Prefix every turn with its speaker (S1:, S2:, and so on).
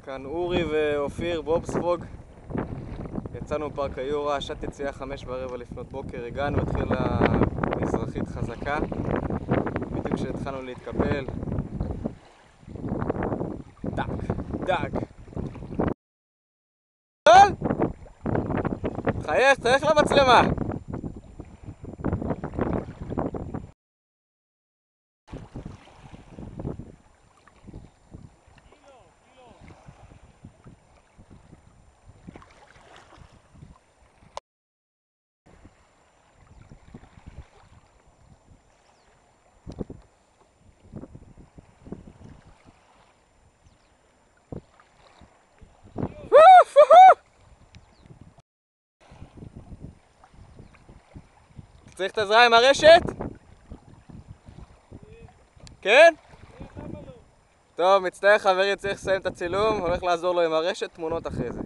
S1: כאן אורי ואופיר בובספוג. יצאנו מפארק היורה, שעת יציאה 5:15 לפנות בוקר. הגענו, התחילה מזרחית חזקה בדיוק כשהתחלנו להתקפל. דק, דק. תחייך למצלמה. צריך את העזרה עם הרשת? כן? טוב, מצטער חברי, צריך לסיים את הצילום, הולך לעזור לו עם הרשת, תמונות אחרי זה.